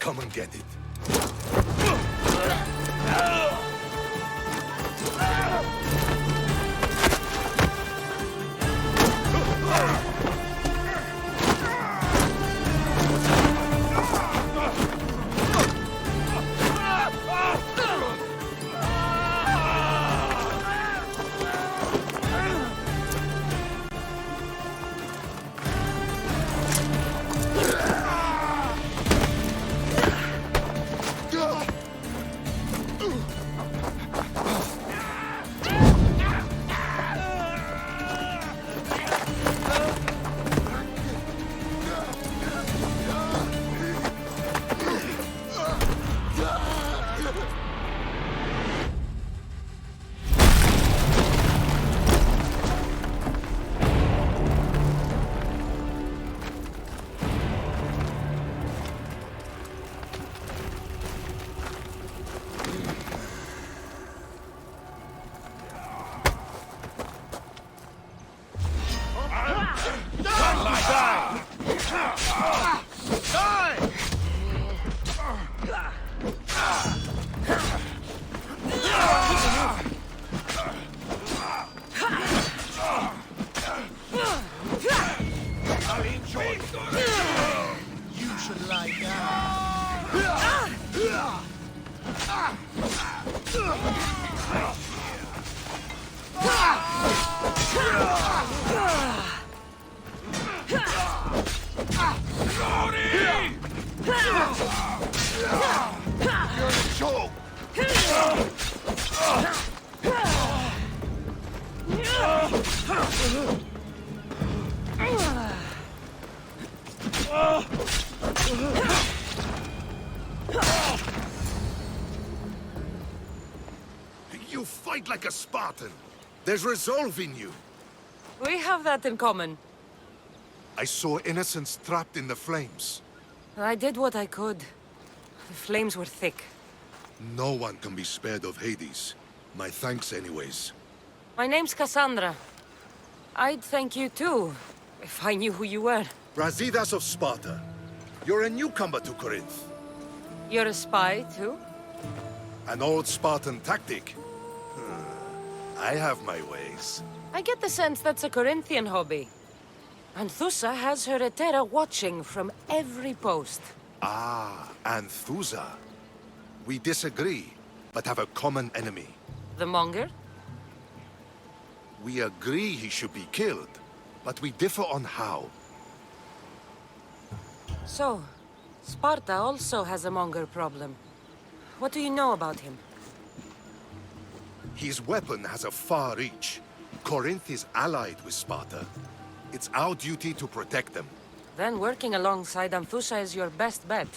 come and get it. You fight like a Spartan. There's resolve in you. We have that in common. I saw innocents trapped in the flames. I did what I could. The flames were thick. No one can be spared of Hades. My thanks anyways. My name's Cassandra. I'd thank you too, if I knew who you were. Brasidas of Sparta. You're a newcomer to Corinth. You're a spy too? An old Spartan tactic. I have my ways. I get the sense that's a Corinthian hobby. Anthusa has her Etera watching from every post. Ah, Anthusa. We disagree, but have a common enemy. The Monger? We agree he should be killed, but we differ on how. So, Sparta also has a Monger problem. What do you know about him? His weapon has a far reach. Corinth is allied with Sparta. It's our duty to protect them. Then working alongside Anthusa is your best bet.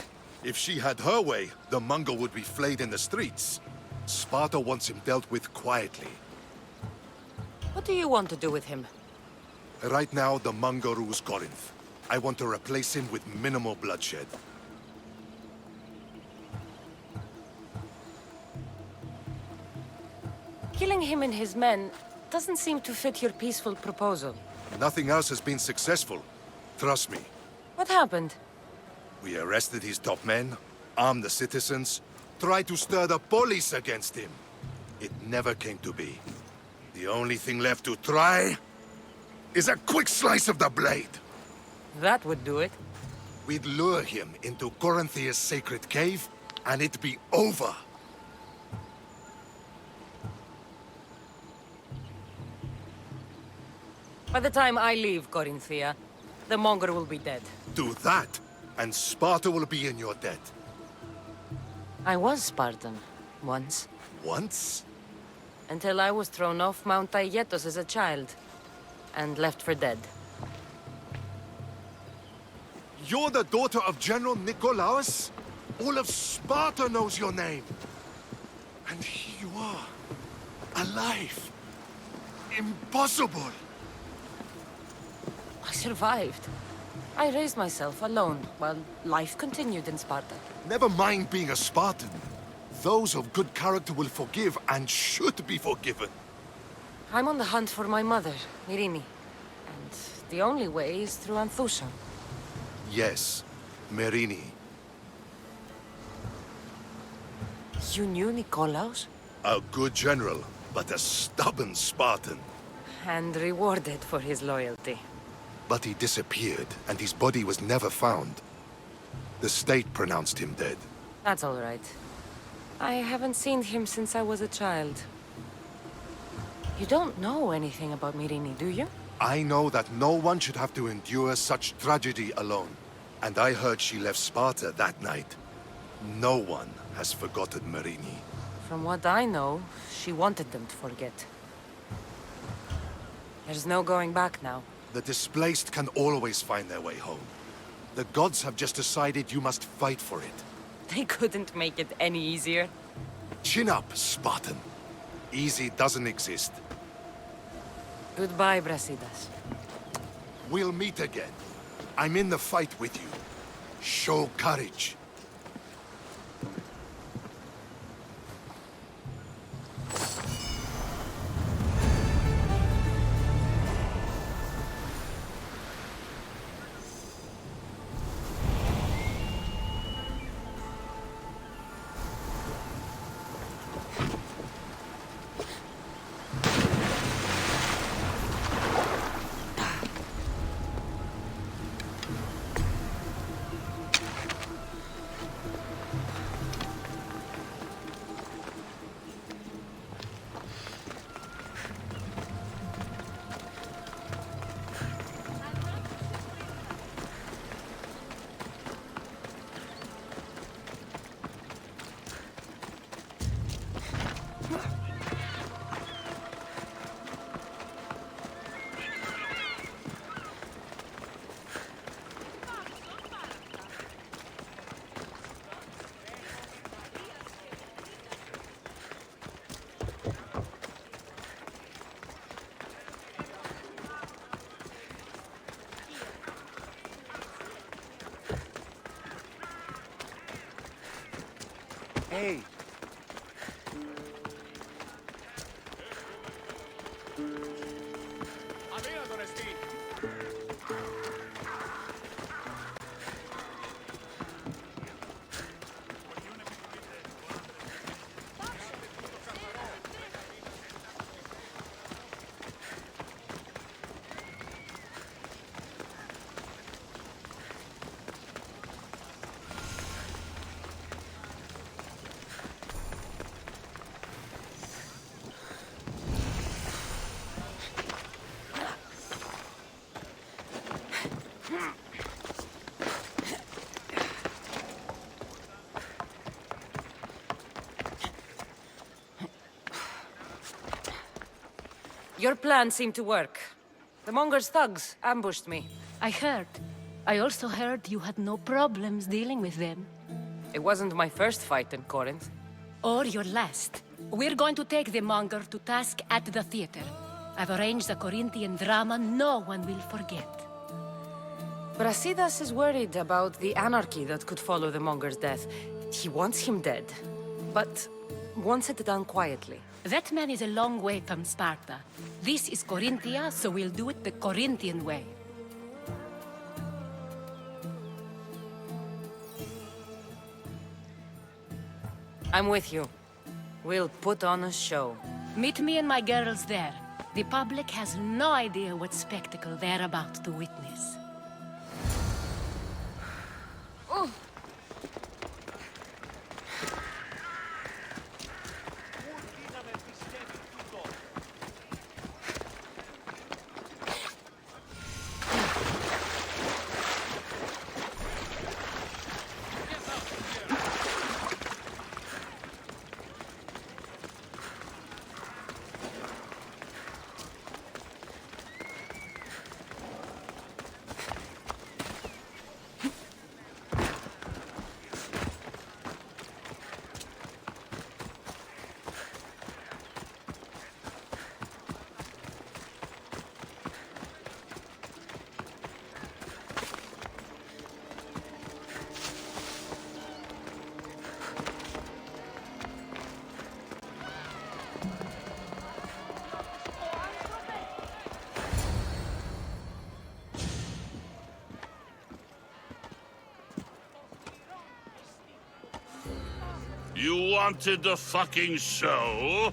If she had her way, the Mongol would be flayed in the streets. Sparta wants him dealt with quietly. What do you want to do with him? Right now, the Mongol rules Corinth. I want to replace him with minimal bloodshed. Killing him and his men doesn't seem to fit your peaceful proposal. Nothing else has been successful. Trust me. What happened? We arrested his top men, armed the citizens, tried to stir the police against him. It never came to be. The only thing left to try is a quick slice of the blade. That would do it. We'd lure him into Corinthia's sacred cave, and it'd be over. By the time I leave Corinthia, the Monger will be dead. Do that, and Sparta will be in your debt. I was Spartan, once. Once? Until I was thrown off Mount Aietos as a child, and left for dead. You're the daughter of General Nikolaos? All of Sparta knows your name. And here you are, alive. Impossible. I survived. I raised myself alone, while life continued in Sparta. Never mind being a Spartan. Those of good character will forgive and should be forgiven. I'm on the hunt for my mother, Myrini. And the only way is through Anthusa. Yes, Merini. You knew Nikolaos? A good general, but a stubborn Spartan. And rewarded for his loyalty. But he disappeared, and his body was never found. The state pronounced him dead. That's all right. I haven't seen him since I was a child. You don't know anything about Myrrine, do you? I know that no one should have to endure such tragedy alone. And I heard she left Sparta that night. No one has forgotten Myrrine. From what I know, she wanted them to forget. There's no going back now. The displaced can always find their way home. The gods have just decided you must fight for it. They couldn't make it any easier. Chin up, Spartan. Easy doesn't exist. Goodbye, Brasidas. We'll meet again. I'm in the fight with you. Show courage. Hey! Your plan seemed to work. The Monger's thugs ambushed me. I heard. I also heard you had no problems dealing with them. It wasn't my first fight in Corinth. Or your last. We're going to take the Monger to task at the theater. I've arranged a Corinthian drama no one will forget. Brasidas is worried about the anarchy that could follow the Monger's death. He wants him dead, but wants it done quietly. That man is a long way from Sparta. This is Corinthia, so we'll do it the Corinthian way. I'm with you. We'll put on a show. Meet me and my girls there. The public has no idea what spectacle they're about to witness. You wanted the fucking show?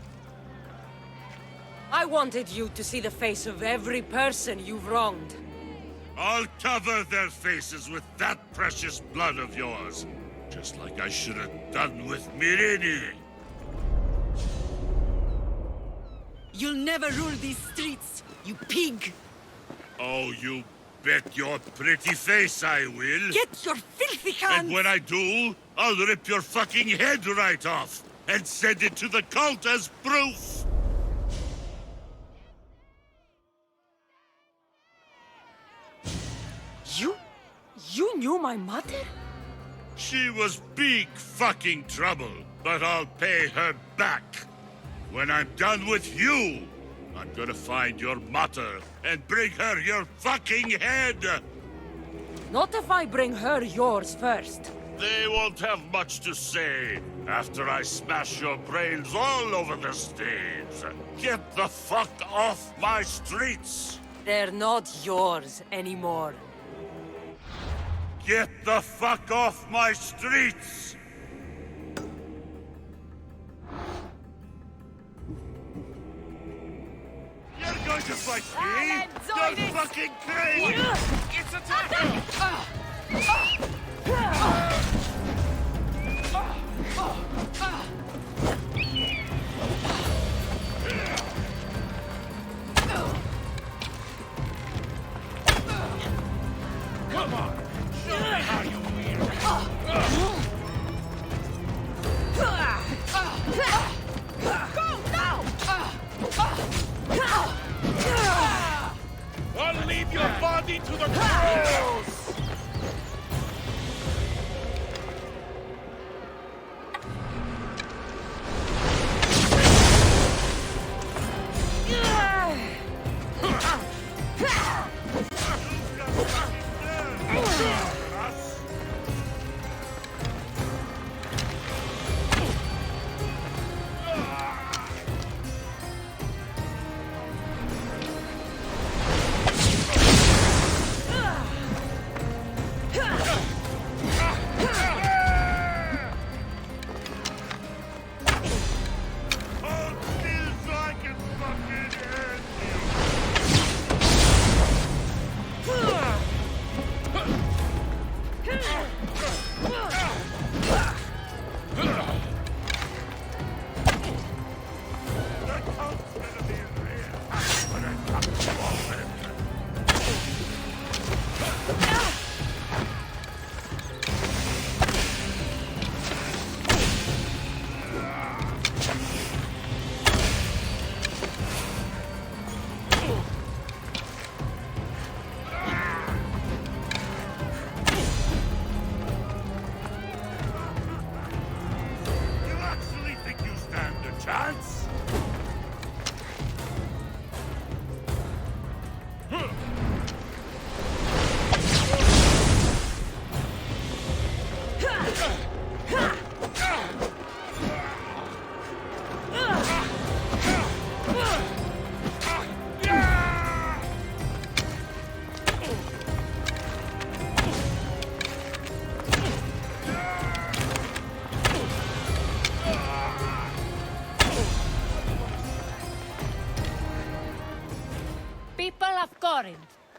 I wanted you to see the face of every person you've wronged. I'll cover their faces with that precious blood of yours. Just like I should have done with Myrini. You'll never rule these streets, you pig! Oh, you bet your pretty face I will. Get your filthy hands! And when I do, I'll rip your fucking head right off and send it to the cult as proof. You knew my mother? She was big fucking trouble, but I'll pay her back. When I'm done with you, I'm gonna find your mother and bring her your fucking head. Not if I bring her yours first. They won't have much to say after I smash your brains all over the stage. Get the fuck off my streets! They're not yours anymore. Get the fuck off my streets! You're going to fight me? You're fucking crazy! It's attacking! Come on! Show me how you win! I'll leave your body to the crows!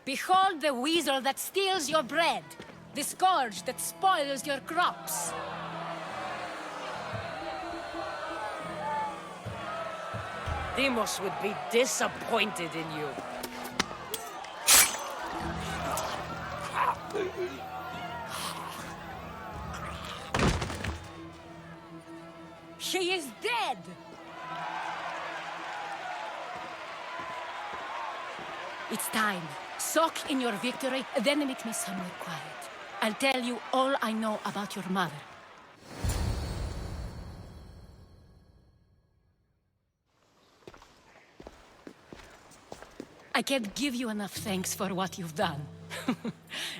Behold the weasel that steals your bread, the scourge that spoils your crops. Deimos would be disappointed in you. She is dead! It's time. Soak in your victory, then meet me somewhere quiet. I'll tell you all I know about your mother. I can't give you enough thanks for what you've done.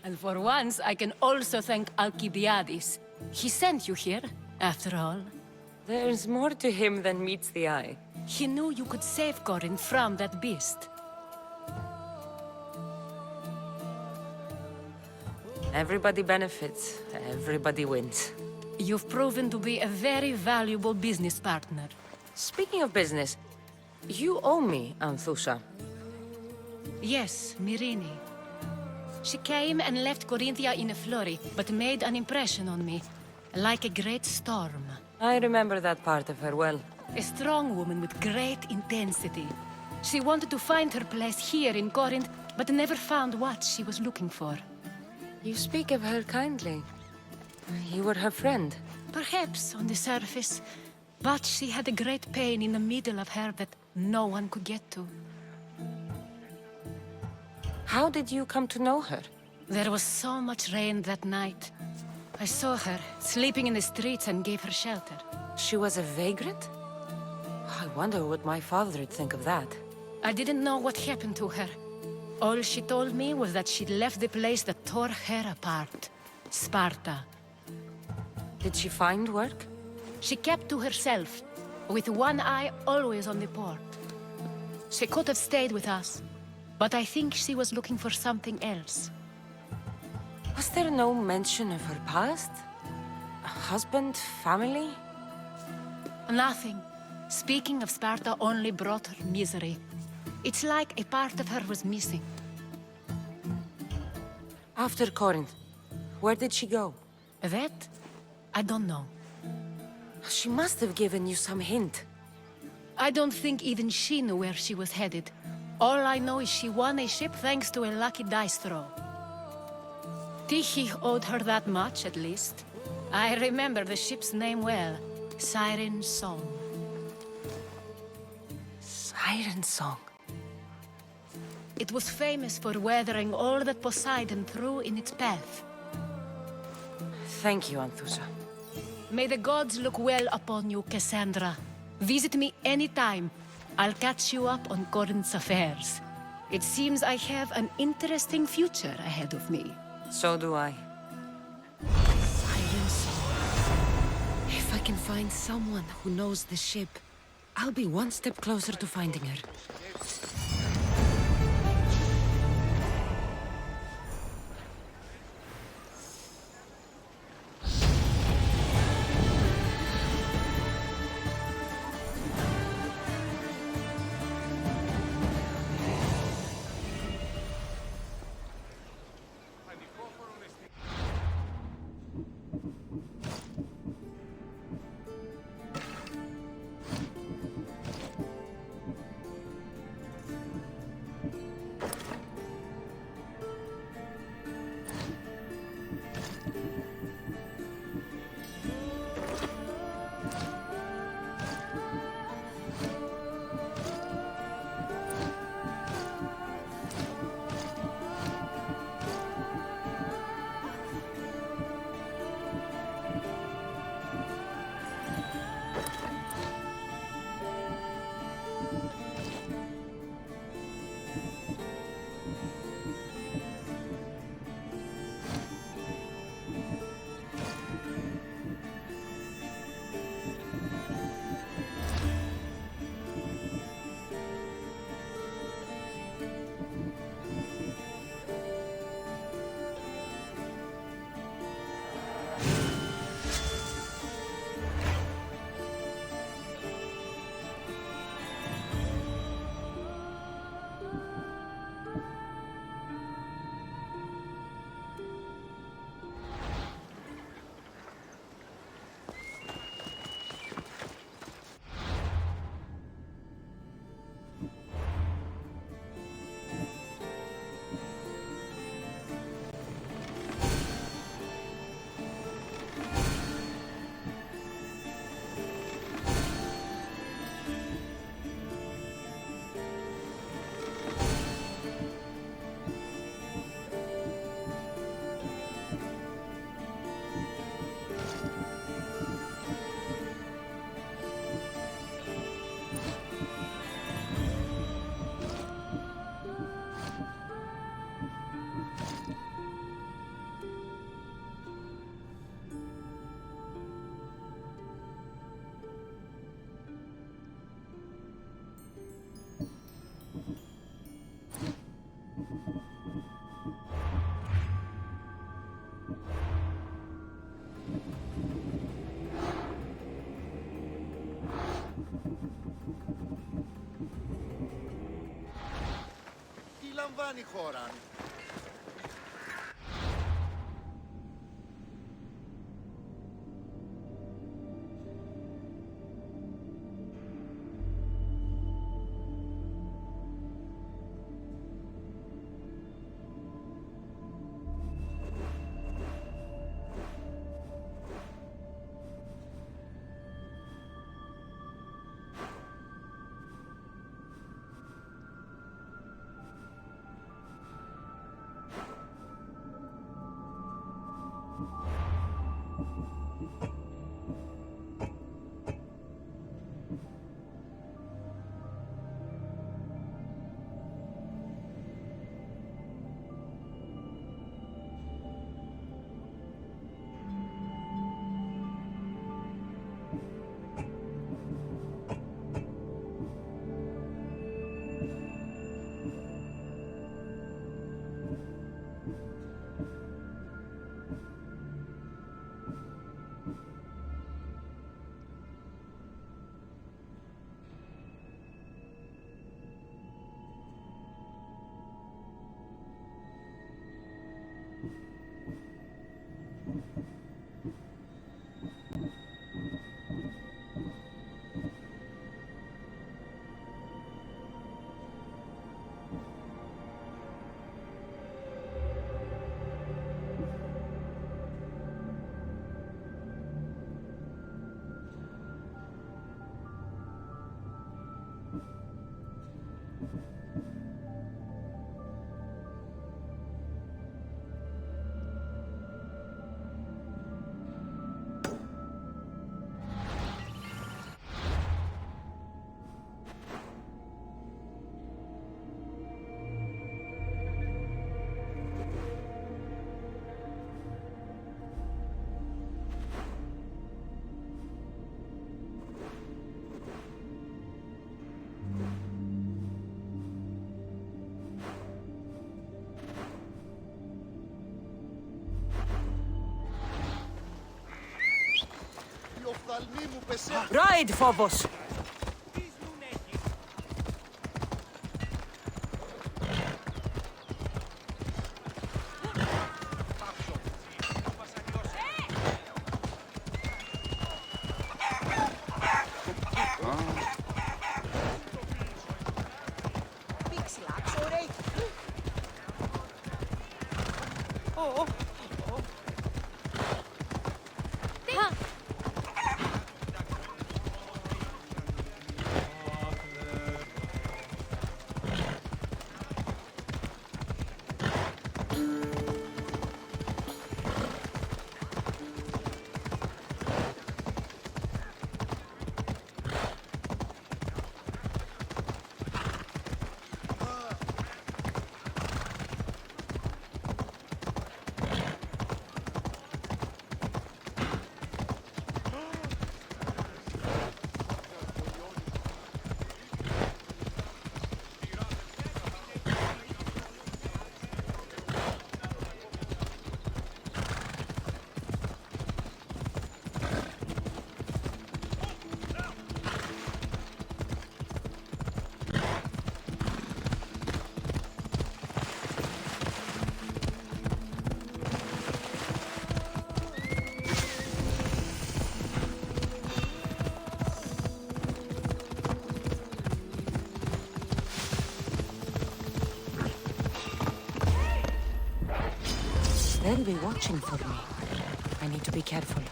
And for once, I can also thank Alcibiades. He sent you here, after all. There's more to him than meets the eye. He knew you could save Corinth from that beast. Everybody benefits, everybody wins. You've proven to be a very valuable business partner. Speaking of business, you owe me, Anthusha. Yes, Myrrine. She came and left Corinthia in a flurry, but made an impression on me, like a great storm. I remember that part of her well. A strong woman with great intensity. She wanted to find her place here in Corinth, but never found what she was looking for. You speak of her kindly. You were her friend. Perhaps on the surface, but she had a great pain in the middle of her that no one could get to. How did you come to know her? There was so much rain that night. I saw her, sleeping in the streets, and gave her shelter. She was a vagrant? I wonder what my father'd think of that. I didn't know what happened to her. All she told me was that she'd left the place that tore her apart. Sparta. Did she find work? She kept to herself, with one eye always on the port. She could have stayed with us, but I think she was looking for something else. Was there no mention of her past? A husband, family? Nothing. Speaking of Sparta only brought her misery. It's like a part of her was missing. After Corinth, where did she go? That? I don't know. She must have given you some hint. I don't think even she knew where she was headed. All I know is she won a ship thanks to a lucky dice throw. Tyche owed her that much, at least. I remember the ship's name well. Siren Song. Siren Song. It was famous for weathering all that Poseidon threw in its path. Thank you, Anthusha. May the gods look well upon you, Cassandra. Visit me anytime. I'll catch you up on Corinth's affairs. It seems I have an interesting future ahead of me. So do I. Siren Song. If I can find someone who knows the ship, I'll be one step closer to finding her. λαμβάνει η χώρα. οφθαλμοί μου πεσέ. Ride, Phobos! They'll be watching for me. I need to be careful.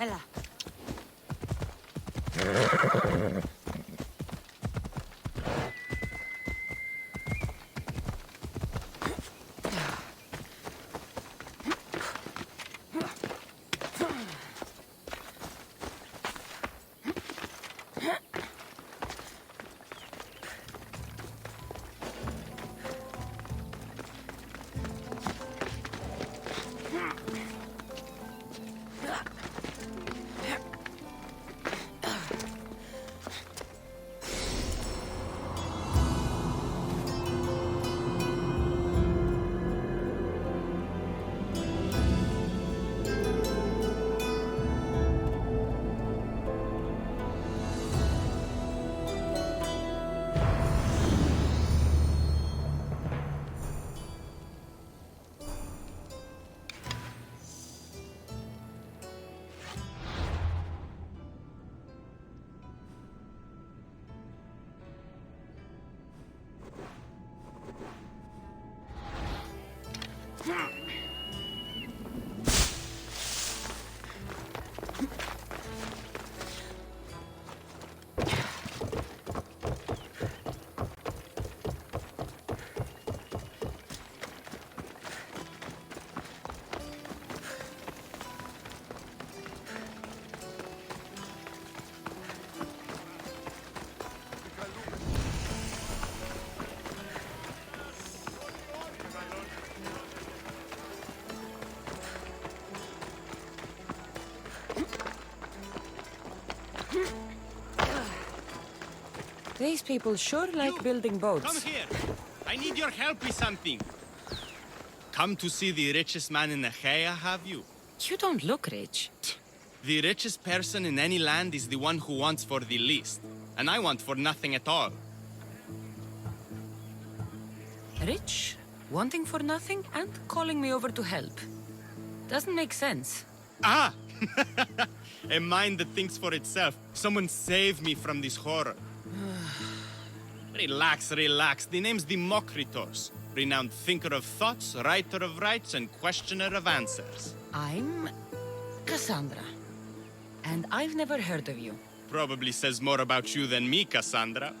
Ella. These people sure like building boats. Come here. I need your help with something. Come to see the richest man in Achaia, have you? You don't look rich. The richest person in any land is the one who wants for the least. And I want for nothing at all. Rich, wanting for nothing, and calling me over to help. Doesn't make sense. Ah! A mind that thinks for itself. Someone save me from this horror. Relax, relax. The name's Democritus. Renowned thinker of thoughts, writer of rights, and questioner of answers. I'm Cassandra. And I've never heard of you. Probably says more about you than me, Cassandra.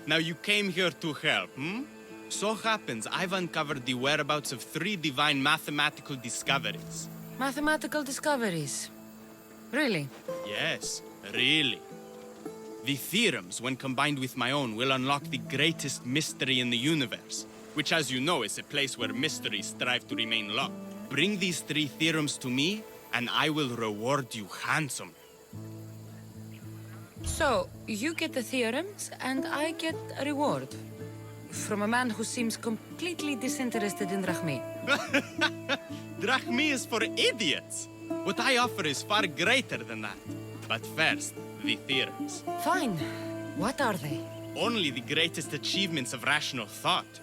Now you came here to help, hmm? So happens I've uncovered the whereabouts of 3 divine mathematical discoveries. Mathematical discoveries. Really? Yes, really. The theorems, when combined with my own, will unlock the greatest mystery in the universe, which, as you know, is a place where mysteries strive to remain locked. Bring these 3 theorems to me, and I will reward you handsomely. So, you get the theorems, and I get a reward. From a man who seems completely disinterested in Drachmi. Drachmi is for idiots! What I offer is far greater than that. But first, the theorems. Fine. What are they? Only the greatest achievements of rational thought.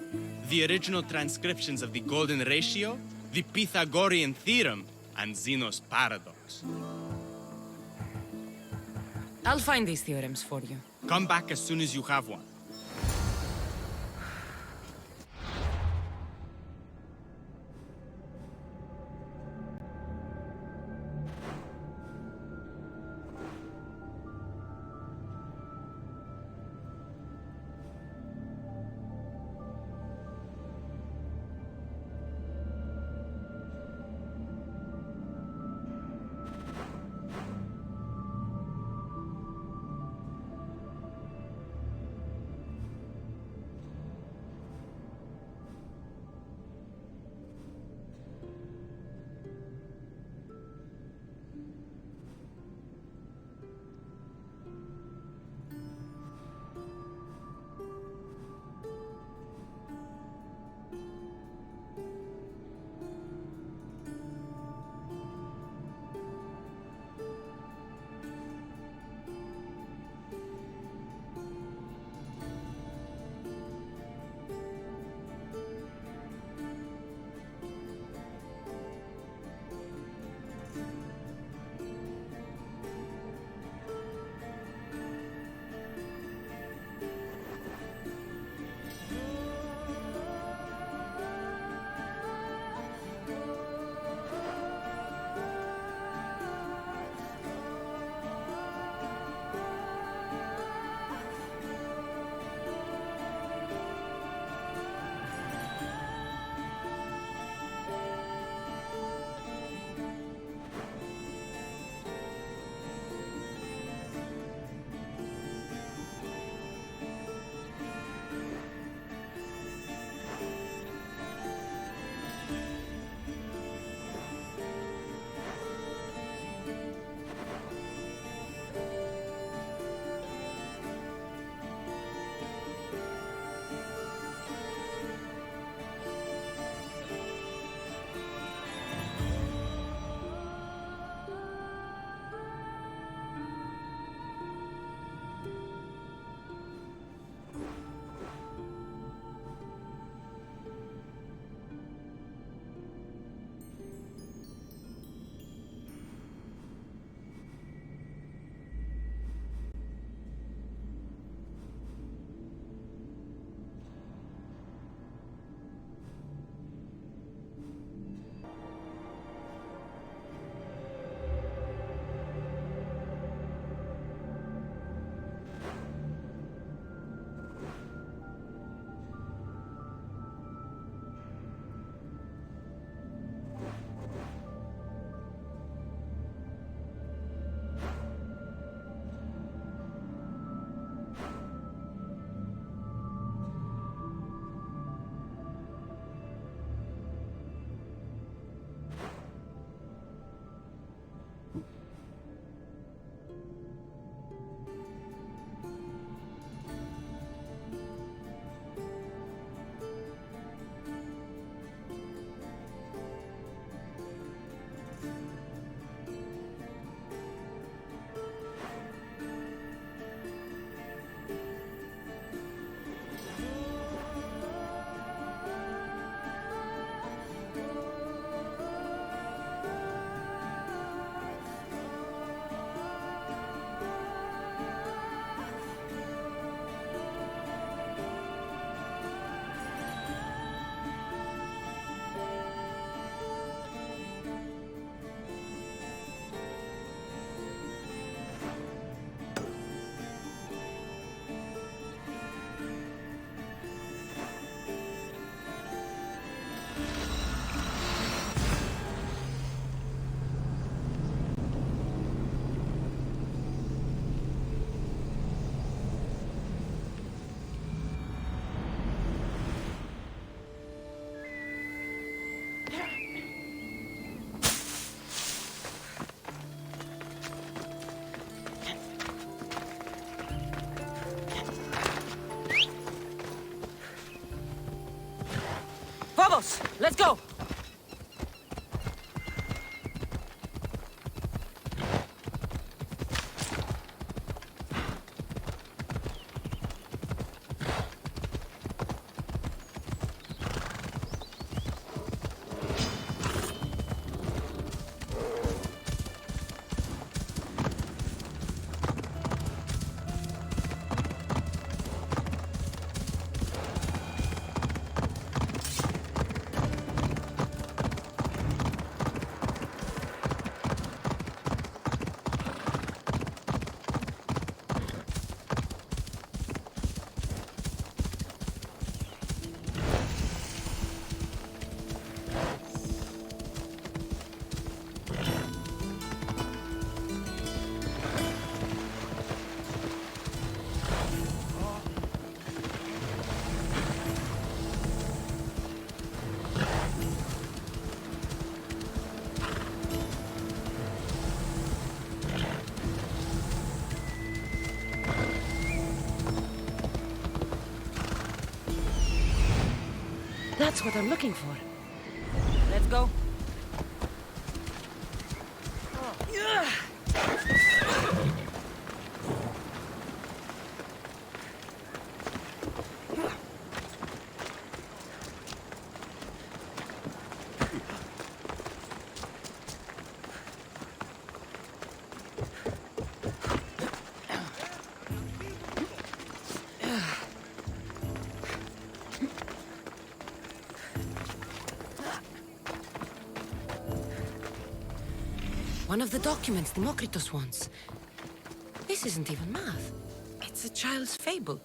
The original transcriptions of the Golden Ratio, the Pythagorean Theorem, and Zeno's Paradox. I'll find these theorems for you. Come back as soon as you have one. Let's go! That's what I'm looking for. Let's go. One of the documents Democritus wants. This isn't even math. It's a child's fable.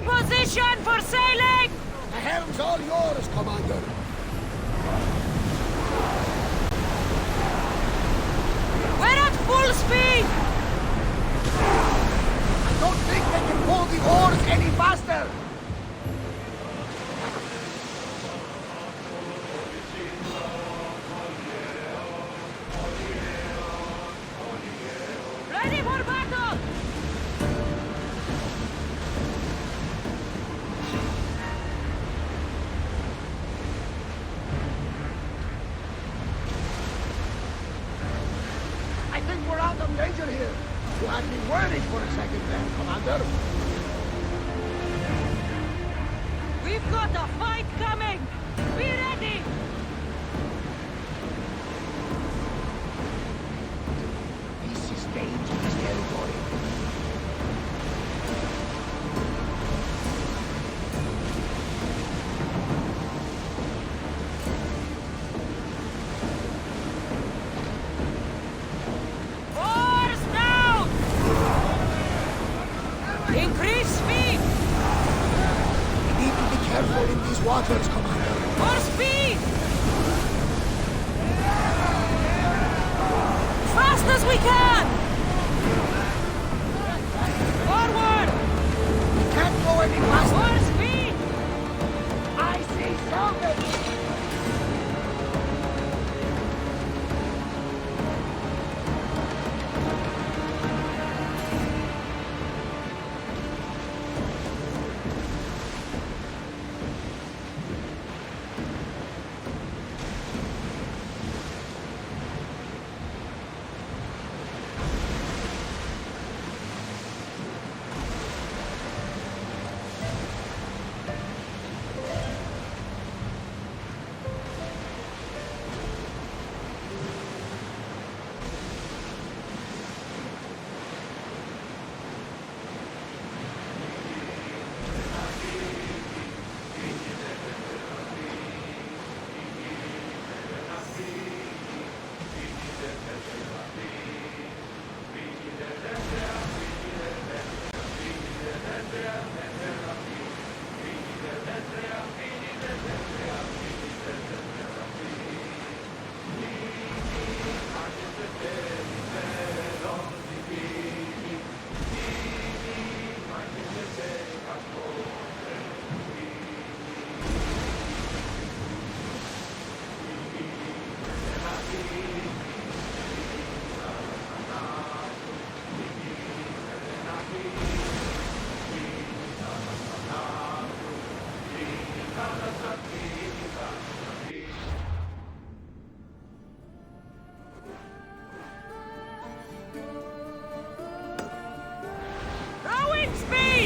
Position for sailing! The helm's all yours, Commander. We're at full speed! I don't think they can pull the oars any faster. Ready for battle! I think we're out of danger here. You had me worried for a second there, Commander. We've got a fight coming! Be ready! This is dangerous territory. Oars down! Increase speed! We need to be careful in these waters, Commander. More speed! Fast as we can! Forward! We can't go any faster. More speed! I see salvage.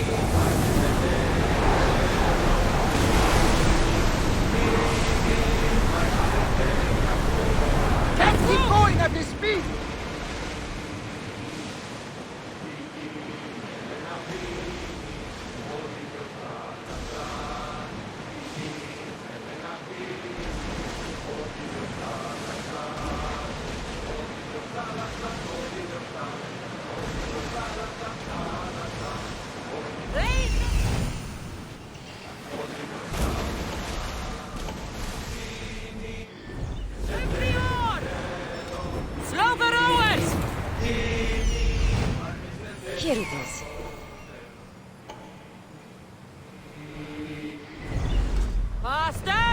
speed! Let's keep going at this speed! Slow the rowers! Here it is. Faster!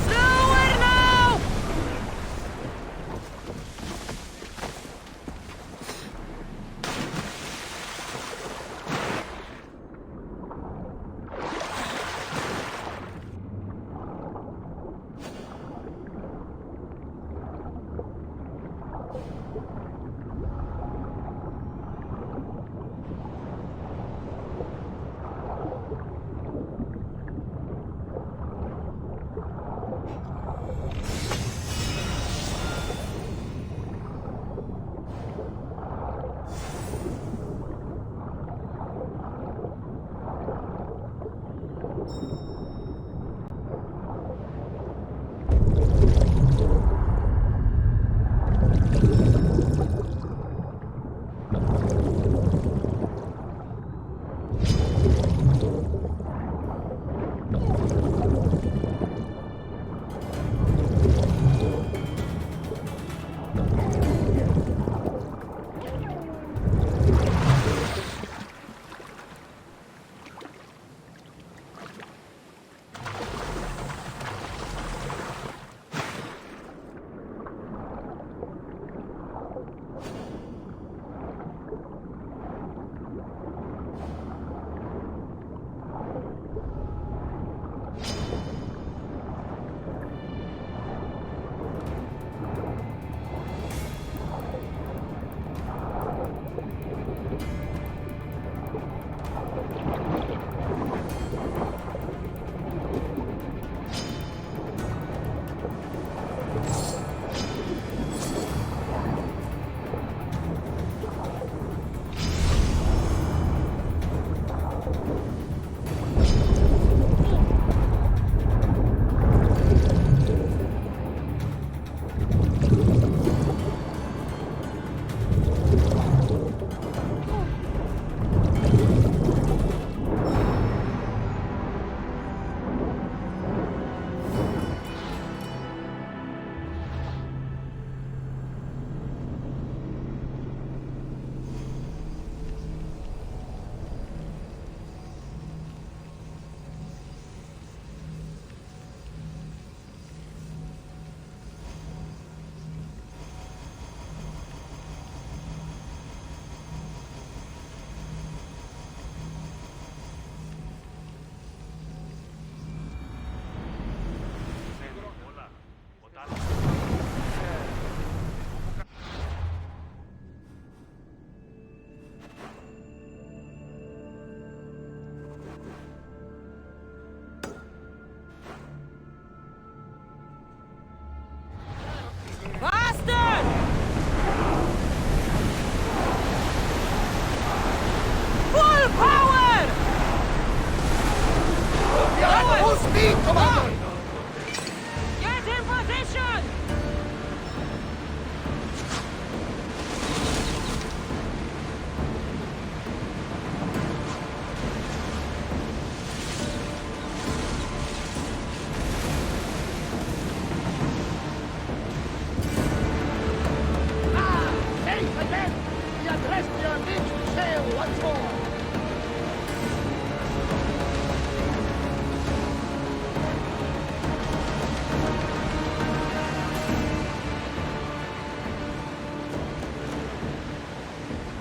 Slower now!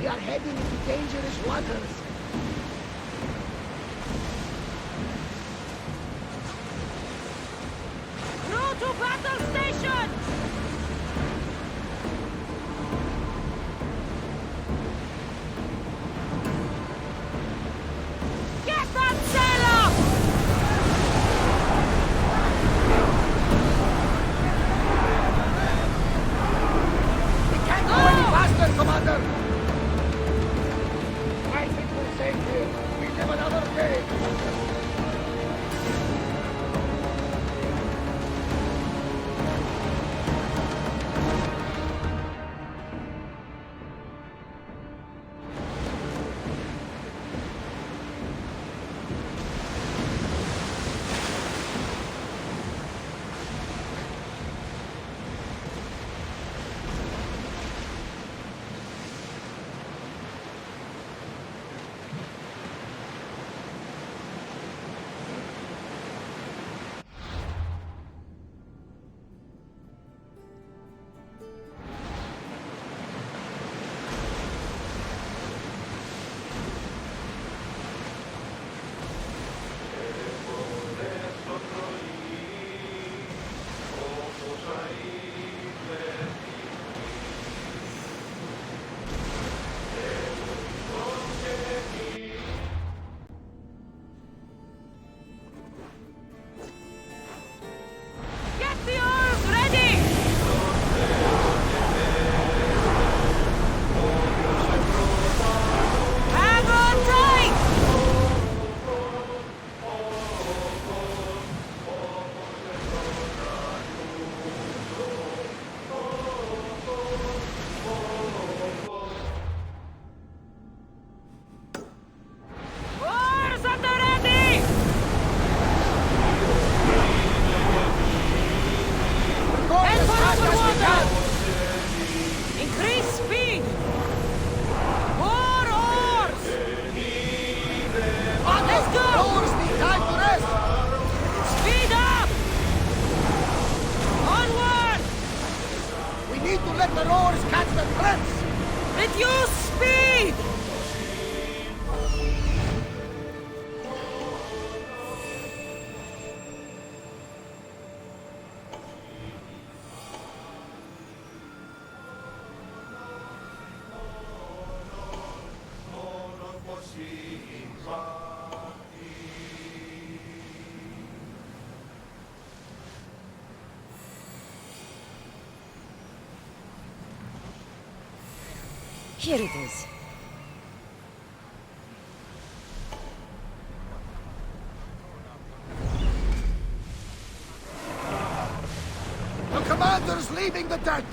We are heading into dangerous waters. Crew to battle station! Here it is. The commander's leaving the deck!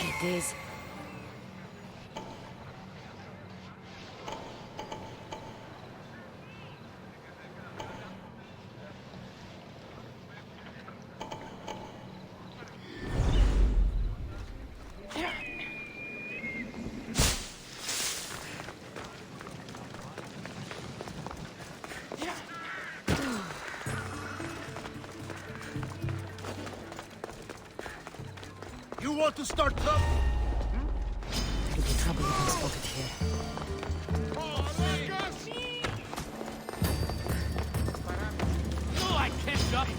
There it is. You want to start trouble? There'll be trouble if I'm spotted here. No, I can't jump.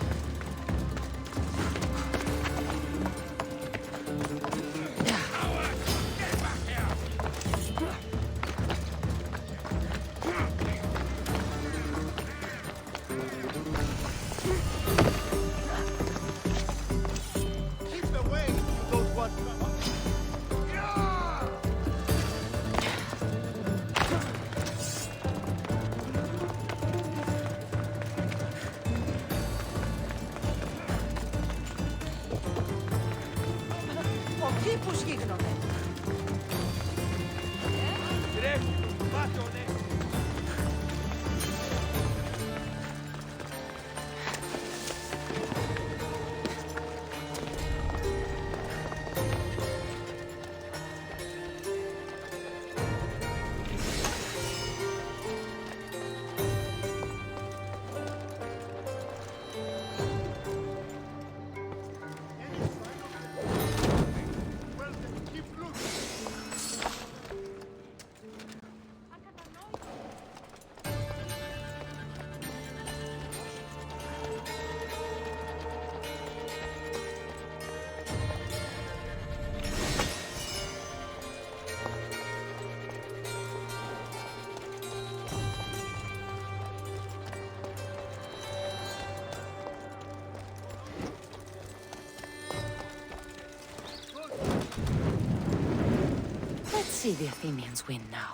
Keep away, you don't want trouble. Τύπους γίγνονται. Let's see the Athenians win now.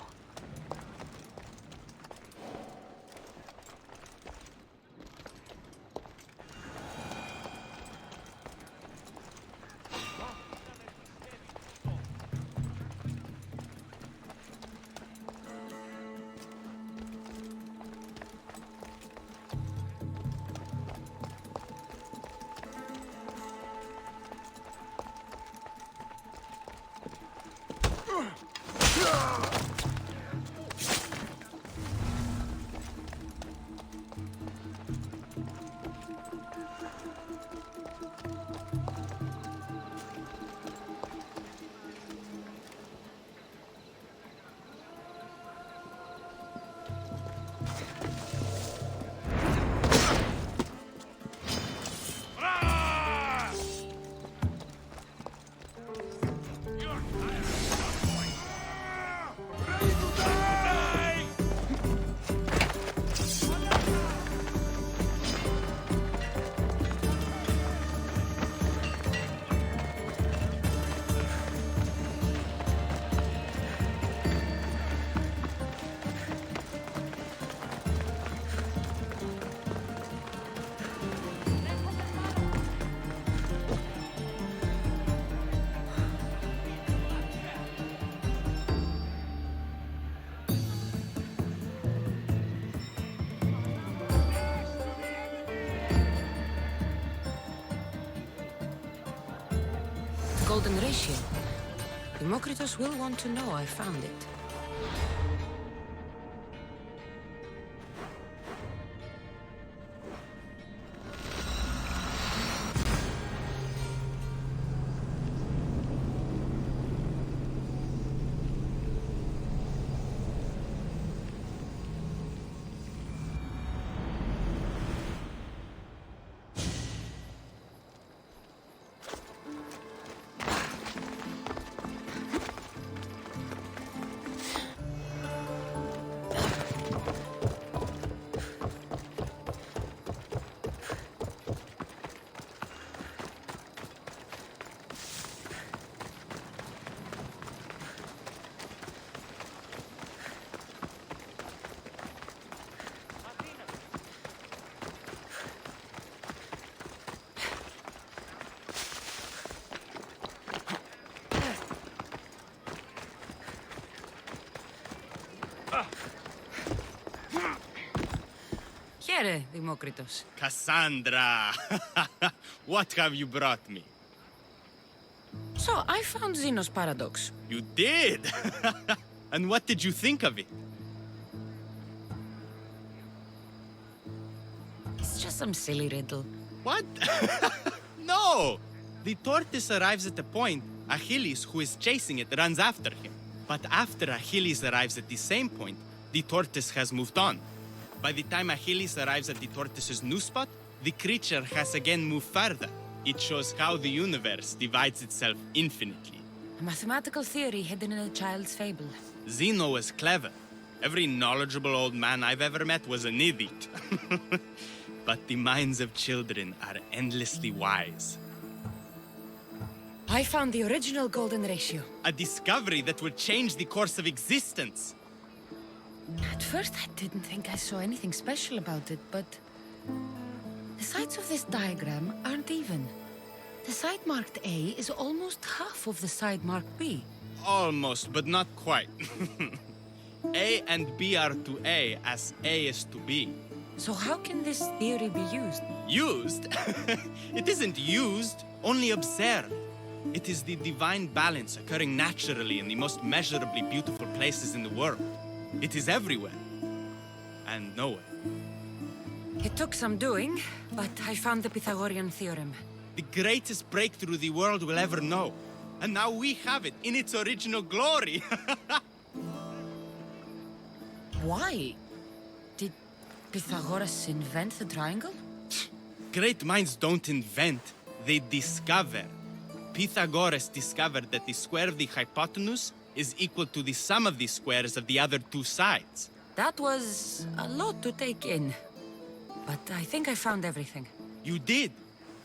Golden ratio. Democritus will want to know I found it. Here, Δημόκριτος. Cassandra! What have you brought me? So, I found Zeno's paradox. You did? And what did you think of it? It's just some silly riddle. What? No! The tortoise arrives at a point, Achilles, who is chasing it, runs after him. But after Achilles arrives at the same point, the tortoise has moved on. By the time Achilles arrives at the tortoise's new spot, the creature has again moved further. It shows how the universe divides itself infinitely. A mathematical theory hidden in a child's fable. Zeno was clever. Every knowledgeable old man I've ever met was an idiot. But the minds of children are endlessly wise. I found the original golden ratio. A discovery that would change the course of existence. At first, I didn't think I saw anything special about it, but... the sides of this diagram aren't even. The side marked A is almost half of the side marked B. Almost, but not quite. A and B are to A as A is to B. So how can this theory be used? Used? It isn't used, only observed. It is the divine balance occurring naturally in the most measurably beautiful places in the world. It is everywhere. And nowhere. It took some doing, but I found the Pythagorean theorem. The greatest breakthrough the world will ever know. And now we have it in its original glory. Why? Did Pythagoras invent the triangle? Great minds don't invent, they discover. Pythagoras discovered that the square of the hypotenuse is equal to the sum of the squares of the other two sides. That was a lot to take in. But I think I found everything. You did.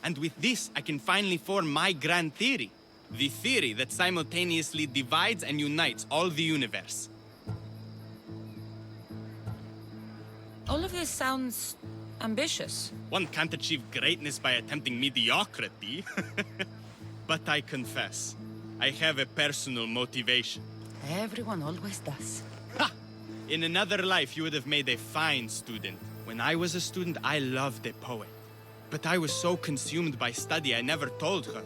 And with this, I can finally form my grand theory. The theory that simultaneously divides and unites all the universe. All of this sounds ambitious. One can't achieve greatness by attempting mediocrity. But I confess, I have a personal motivation. Everyone always does. Ha! In another life, you would have made a fine student. When I was a student, I loved a poet. But I was so consumed by study, I never told her.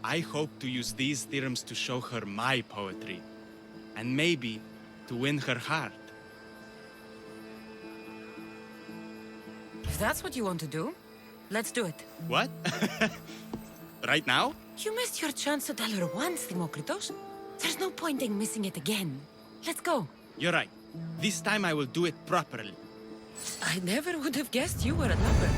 I hope to use these theorems to show her my poetry. And maybe to win her heart. If that's what you want to do, let's do it. What? Right now? You missed your chance to tell her once, Demokritos. There's no point in missing it again. Let's go. You're right. This time I will do it properly. I never would have guessed you were a lover.